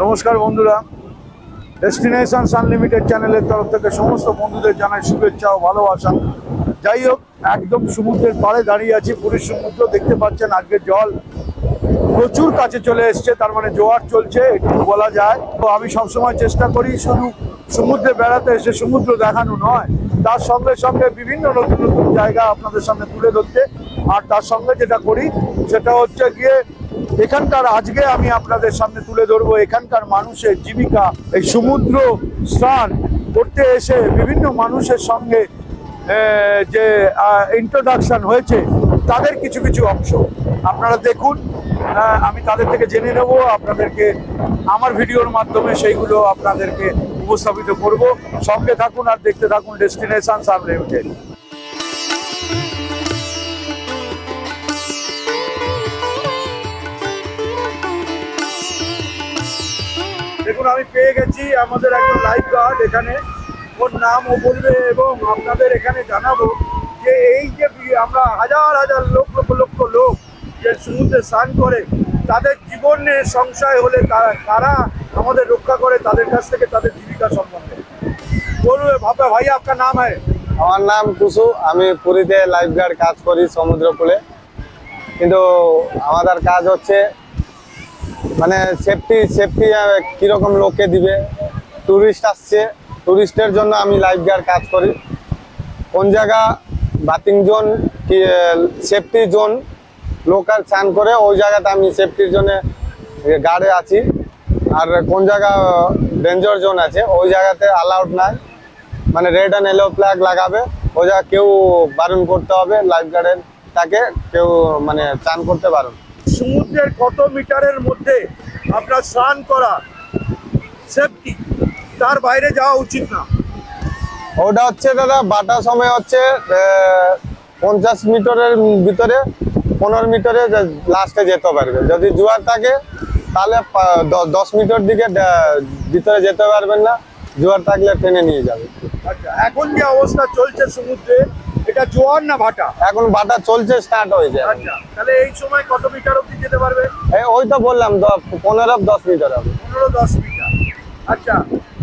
নমস্কার বন্ধুরা, destinations unlimited চ্যানেলের তরফ থেকে সমস্ত বন্ধুদের জানাই শুভেচ্ছা ও ভালোবাসা। যাই হোক, একদম সমুদ্রের পাড়ে দাঁড়িয়ে আছি। পুরীর সমুদ্র দেখতে পাচ্ছেন, আজকে জল প্রচুর কাছে চলে এসছে, তার মানে জোয়ার চলছে একটু বলা যায়। তো আমি সবসময় চেষ্টা করি শুধু সমুদ্রে বেড়াতে এসে সমুদ্র দেখানো নয়, তার সঙ্গে সঙ্গে বিভিন্ন নতুন নতুন জায়গা আপনাদের সামনে তুলে ধরতে। আর তার সঙ্গে যেটা করি সেটা হচ্ছে গিয়ে এখানকার, আজকে আমি আপনাদের সামনে তুলে ধরবো এখানকার মানুষের জীবিকা। এই সমুদ্র স্নান করতে এসে বিভিন্ন মানুষের সঙ্গে যে ইন্ট্রোডাকশন হয়েছে তাদের কিছু কিছু অংশ আপনারা দেখুন। আমি তাদের থেকে জেনে নেব, আপনাদেরকে আমার ভিডিওর মাধ্যমে সেইগুলো আপনাদেরকে উপস্থাপিত করব। সঙ্গে থাকুন আর দেখতে থাকুন ডেস্টিনেশনস আনলিমিটেড। দেখুন, আমি পেয়ে গেছি আমাদের একজন লাইফ গার্ড এখানে। ওর নাম ও বলবে এবং আপনাদের এখানে জানাবো যে এই যে আমরা হাজার হাজার লক্ষ লোক যে সমুদ্রে স্নান করে, তাদের জীবনে সংশয় হলে কারা আমাদের রক্ষা করে, তাদের কাছ থেকে তাদের জীবিকা সম্বন্ধে বলবে। ভাই আপনার নাম? আমার নাম কুসু। আমি পুরীতে লাইফ গার্ড কাজ করি সমুদ্রকূলে। কিন্তু আমাদের কাজ হচ্ছে মানে সেফটি কিরকম লোককে দিবে। টুরিস্ট আসছে, টুরিস্টের জন্য আমি লাইফ গার্ড কাজ করি। কোন জায়গা বাথিং জোন কি সেফটি জোন লোকাল স্নান করে, ওই জায়গাতে আমি সেফটির জন্য গার্ডে আছি। আর কোন জায়গা ডেঞ্জার জোন আছে ওই জায়গাতে অ্যালাউড নাই, মানে রেড অ্যান্ড ইয়েলো ফ্ল্যাগ লাগাবে। ওই জায়গা কেউ বারণ করতে হবে, লাইফ গার্ডের তাকে কেউ মানে স্নান করতে বারণ। সমুদ্রের কত মিটারের মধ্যে আপনার স্নান করা সেফটি, তার বাইরে যাওয়া উচিত না? ওটা হচ্ছে দাদা বাটার সময় হচ্ছে 50 মিটারের ভিতরে, 15 মিটারে লাস্টে যেতে পারবে। যদি জোয়ার থাকে তাহলে 10 মিটার দিকে ভিতরে যেতে পারবেন না, জোয়ার থাকলে টেনে নিয়ে যাবে। আচ্ছা, এখন যে অবস্থা চলছে সমুদ্রে, এটা জোয়ার না ভাটা? এখন ভাটা চলছে, স্টার্ট হয়েছে। আচ্ছা, তাহলে এই সময় কত মিটার অবধি যেতে পারবে? ওই তো বললাম 15-10 মিটার হবে। 15-10 মিটার। আচ্ছা,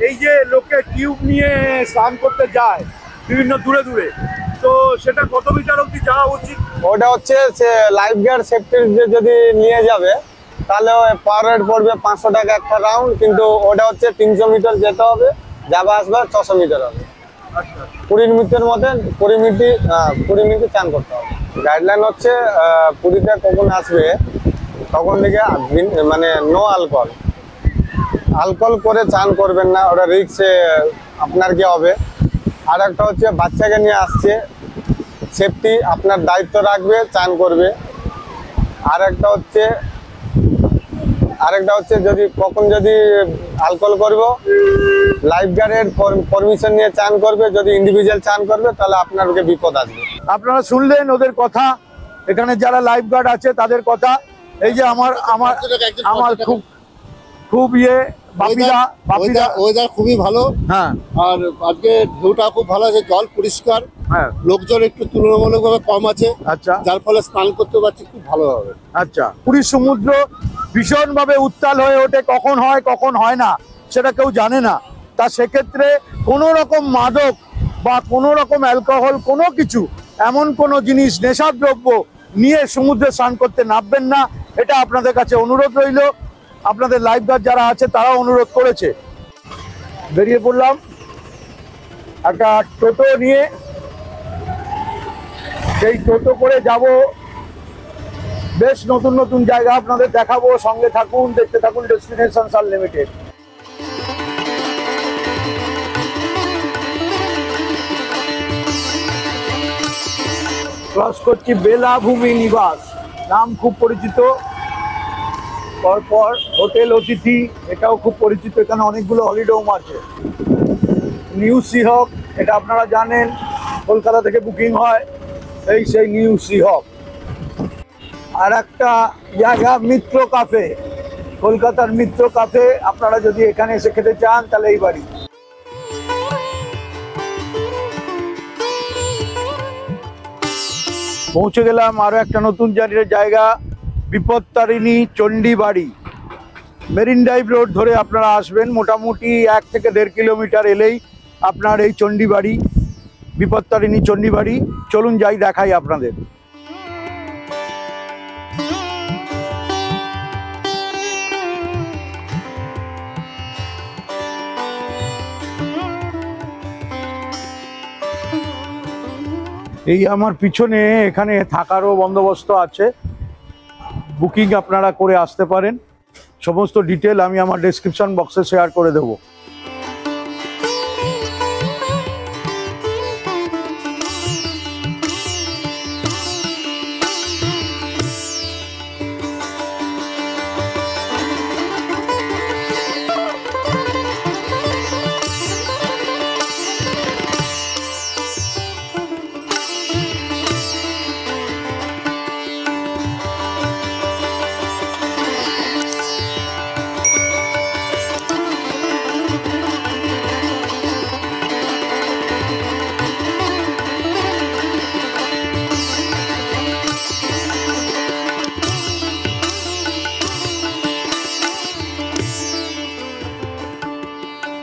এই যে লোকে টিউব নিয়ে স্নান করতে যায় বিভিন্ন দূরে দূরে, তো সেটা কত মিটার অবধি যাওয়া উচিত? ওটা হচ্ছে লাইফ গার্ড সেফটির যদি নিয়ে যাবে তাহলে পার হেড পড়বে 500 টাকা একটা রাউন্ড। কিন্তু ওটা হচ্ছে 300 মিটার যেতে হবে, যাবা আসবে 600 মিটার হবে। আচ্ছা, 20 মিনিটের মধ্যে 20 মিনিট চান করতে হবে। গাইডলাইন হচ্ছে পুরীতে কখন আসবে তখন থেকে মানে নো অ্যালকোহল করে চান করবেন না, ওটা রিস্কে আপনার কি হবে। আর একটা হচ্ছে বাচ্চাকে নিয়ে আসছে, সেফটি আপনার দায়িত্ব রাখবে, চান করবে। আর একটা হচ্ছে যদি কখন যদি অ্যালকোহল করবো, লাইফ গার্ডের পারমিশন নিয়ে চান করবে। যদি ইন্ডিভিজুয়াল চান করবে তাহলে আপনাকে বিপদ আসবে। আপনারা শুনলেন ওদের কথা, এখানে যারা লাইফ গার্ড আছে তাদের কথা। এই যে আমার খুব ওয়েদার খুবই ভালো। হ্যাঁ, আর আজকে ঢেউটা খুব ভালো আছে, জল পরিষ্কার, হ্যাঁ, লোকজন একটু তুলনামূলকভাবে কম আছে। আচ্ছা, যার ফলে স্নান করতে পারছি খুব ভালোভাবে। আচ্ছা। পুরীর সমুদ্র ভীষণভাবে উত্তাল হয়ে ওঠে, কখন হয় কখন হয় না সেটা কেউ জানে না। তা সেক্ষেত্রে কোনো রকম মাদক বা কোনো রকম অ্যালকোহল, কোনো কিছু এমন কোনো জিনিস, নেশার দ্রব্য নিয়ে সমুদ্রে স্নান করতে নামবেন না, এটা আপনাদের কাছে অনুরোধ রইল। আপনাদের লাইফ গার্ড যারা আছে তারাও অনুরোধ করেছে। বেরিয়ে পড়লাম একটা টোটো নিয়ে, সেই টোটো করে যাব বেশ নতুন নতুন জায়গা আপনাদের দেখাবো। সঙ্গে থাকুন, দেখতে থাকুন ডেস্টিনেশনস আনলিমিটেড। ক্রস করছি বেলাভূমি নিবাস, নাম খুব পরিচিত। পরপর হোটেল অতিথি, এটাও খুব পরিচিত। এখানে অনেকগুলো হলিডে হোম আছে। নিউ সিহক, এটা আপনারা জানেন, কলকাতা থেকে বুকিং হয়, এই সেই নিউ সিহক। আর একটা জায়গা মিত্র কাফে, কলকাতার মিত্র কাফে। আপনারা যদি এখানে এসে খেতে চান তাহলে এই বাড়ি। পৌঁছে গেলাম আরো একটা নতুন জায়গা, বিপত্তারিণী চণ্ডী বাড়ি। মেরিন ড্রাইভ রোড ধরে আপনারা আসবেন, মোটামুটি 1 থেকে 1.5 কিলোমিটার এলেই আপনার এই চণ্ডীবাড়ি, বিপত্তারিণী চণ্ডীবাড়ি। চলুন যাই, দেখাই আপনাদের। এই আমার পিছনে এখানে থাকারও বন্দোবস্ত আছে, বুকিং আপনারা করে আসতে পারেন। সমস্ত ডিটেল আমি আমার ডেসক্রিপশন বক্সে শেয়ার করে দেবো।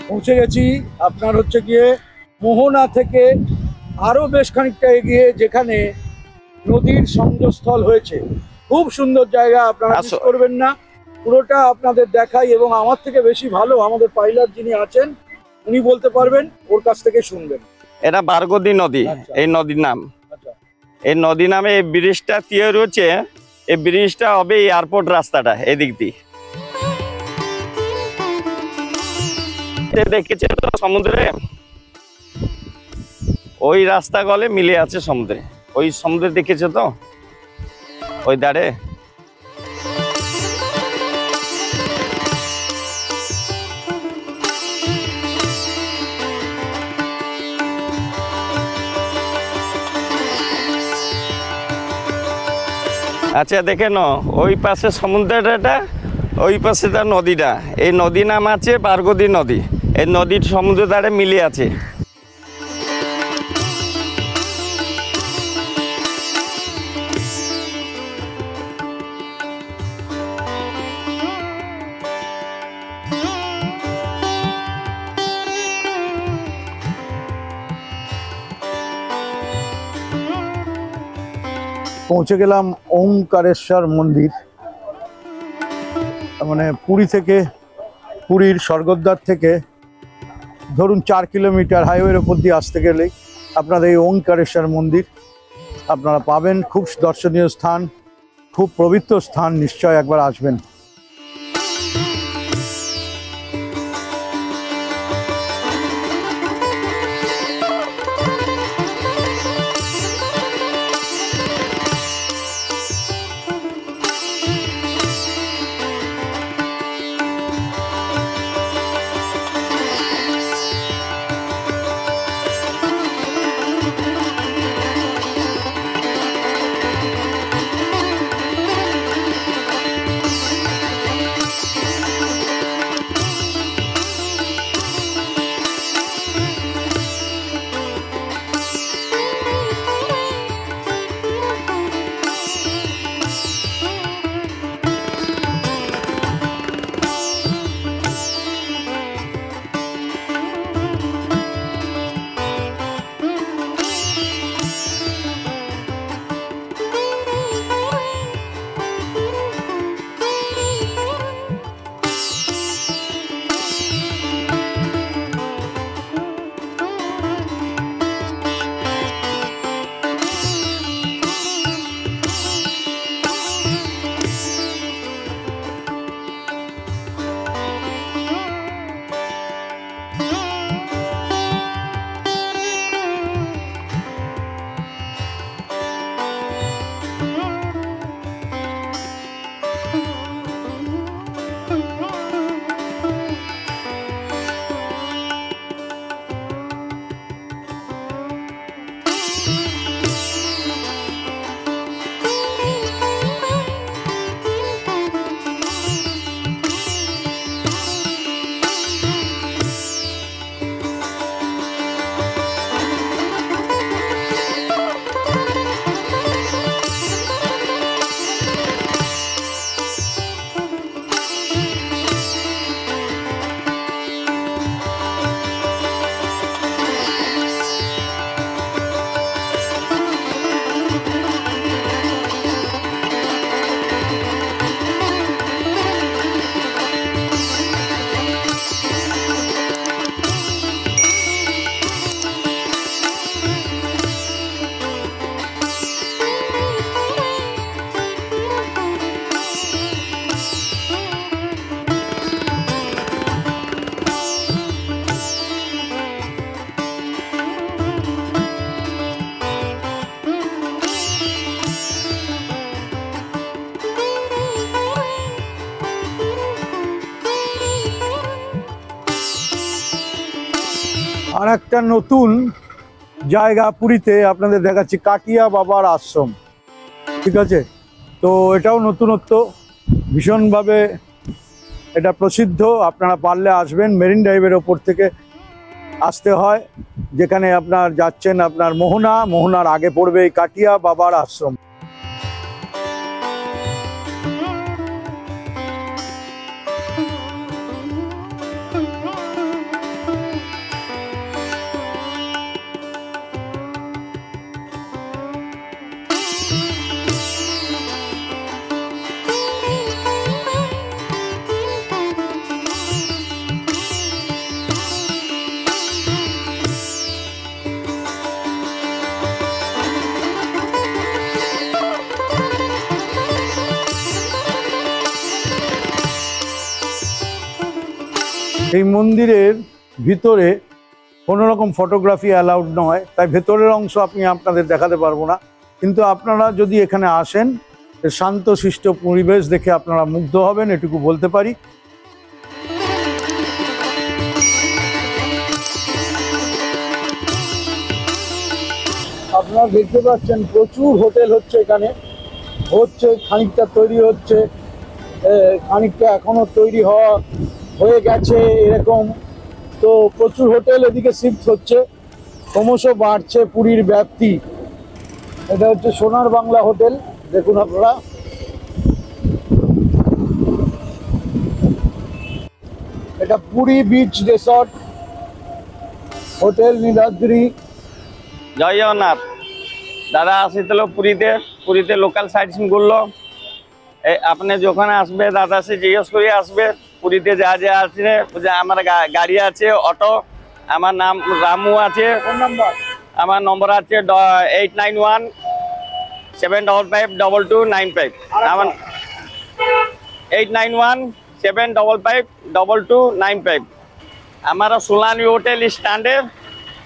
পৌঁছে গেছি আপনার হচ্ছে গিয়ে মোহনা থেকে আরো বেশ খানিকটা এগিয়ে, যেখানে নদীর সংযোগস্থল হয়েছে। খুব সুন্দর জায়গা, আপনারা মিস করবেন না। পুরোটা আপনাদের দেখাই, এবং আমার থেকে বেশি ভালো আমাদের পাইলট যিনি আছেন উনি বলতে পারবেন, ওর কাছ থেকে শুনবেন। এটা বারগদি নদী। আচ্ছা। এই নদীর নাম, আচ্ছা, এই নদী নামে এই ব্রিজটা তৈরি হচ্ছে। এই ব্রিজটা হবে এয়ারপোর্ট রাস্তাটা এদিক দিয়ে। দেখেছে তো সমুদ্রে, ওই রাস্তা গলে মিলে আছে সমুদ্রে। ওই সমুদ্রে দেখেছে তো, ওই দাঁড়ে। আচ্ছা দেখে ন, ওই পাশে সমুদ্রটা, ওই পাশে তার নদীটা। এই নদী নাম আছে বারগদি নদী। এই নদীর সমুদ্র ধারে মিলে আছে। পৌঁছে গেলাম ওঙ্কারেশ্বর মন্দির। মানে পুরী থেকে, পুরীর স্বর্গদ্বার থেকে ধরুন 4 কিলোমিটার হাইওয়ের ওপর দিয়ে আসতে গেলেই আপনাদের এই ওঙ্কারেশ্বর মন্দির আপনারা পাবেন। খুব দর্শনীয় স্থান, খুব পবিত্র স্থান, নিশ্চয় একবার আসবেন। আর একটা নতুন জায়গা পুরীতে আপনাদের দেখাচ্ছি, কাটিয়া বাবার আশ্রম। ঠিক আছে, তো এটাও নতুনত্ব, ভীষণভাবে এটা প্রসিদ্ধ। আপনারা পারলে আসবেন, মেরিন ড্রাইভের ওপর থেকে আসতে হয়, যেখানে আপনার যাচ্ছেন আপনার মোহনার আগে পড়বে এই কাটিয়া বাবার আশ্রম। এই মন্দিরের ভিতরে কোনো রকম ফটোগ্রাফি অ্যালাউড নয়, তাই ভেতরের অংশ আপনাদের দেখাতে পারবো না। কিন্তু আপনারা যদি এখানে আসেন, শান্তশিষ্ট পরিবেশ দেখে আপনারা মুগ্ধ হবেন, এটুকু বলতে পারি। আপনারা দেখতে পাচ্ছেন প্রচুর হোটেল হচ্ছে এখানে, খানিকটা তৈরি হচ্ছে, খানিকটা এখনো তৈরি হয়ে গেছে এরকম। তো প্রচুর হোটেল এদিকে শিফট হচ্ছে, ক্রমশ বাড়ছে পুরীর ব্যাপ্তি। এটা হচ্ছে সোনার বাংলা হোটেল, দেখুন আপনারা। এটা Puri beach resort hotel Niladri. জয় জগন্নাথ। দাদা আসিছিল পুরীতে লোকাল সাইট সিন করলো। আপনি যখন আসবে দাদা সে জিজ্ঞেস করে আসবে পুরীতে যা যা আছে। আমার গাড়ি আছে, অটো, আমার নাম রামু আছে, ফোন নাম্বার আমার নম্বর আছে 8917552295। আমার 8917552295। আমার সোলানি হোটেল স্ট্যান্ডে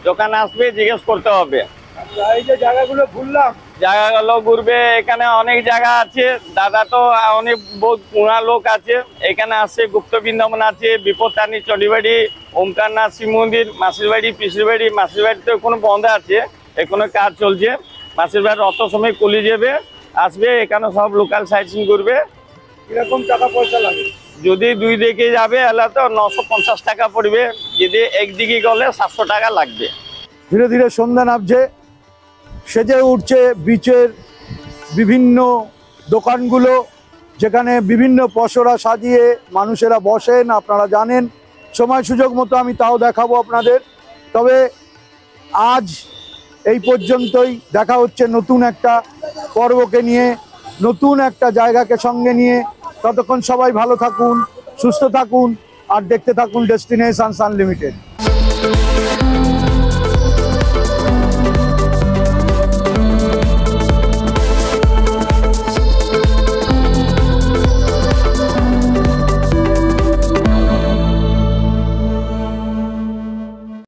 যখন আসবে জিজ্ঞেস করতে হবে। এই যে জায়গাগুলো ঘুরলাম, জায়গাগুলো ঘুরবে, এখানে অনেক জায়গা আছে। দাদা তো অনেক বহুত পুরা লোক আছে, এখানে আসছে। গুপ্ত বৃন্দাবন আছে, বিপত্তানি, চণ্ডীবাড়ি, ওমকারনাথ শিব মন্দির, মাসির বাড়ি, পিসির বাড়ি। মাসির বাড়িতে এখনো বন্ধ আছে, এখনো কাজ চলছে। মাসির বাড়ির অত সময় খুলে যাবে, আসবে এখানে সব লোকাল সাইট সিন করবে। কিরকম টাকা পয়সা লাগে? যদি দুই দিকে যাবে তাহলে তো 950 টাকা পড়বে, যদি একদিকে গেলে 700 টাকা লাগবে। ধীরে ধীরে সন্ধ্যা নামছে, সেজে উঠছে বিচের বিভিন্ন দোকানগুলো, যেখানে বিভিন্ন পসরা সাজিয়ে মানুষেরা বসেন। আপনারা জানেন, সময় সুযোগ মতো আমি তাও দেখাবো আপনাদের। তবে আজ এই পর্যন্তই, দেখা হচ্ছে নতুন একটা পর্বকে নিয়ে, নতুন একটা জায়গাকে সঙ্গে নিয়ে। ততক্ষণ সবাই ভালো থাকুন, সুস্থ থাকুন, আর দেখতে থাকুন ডেস্টিনেশনস আনলিমিটেড।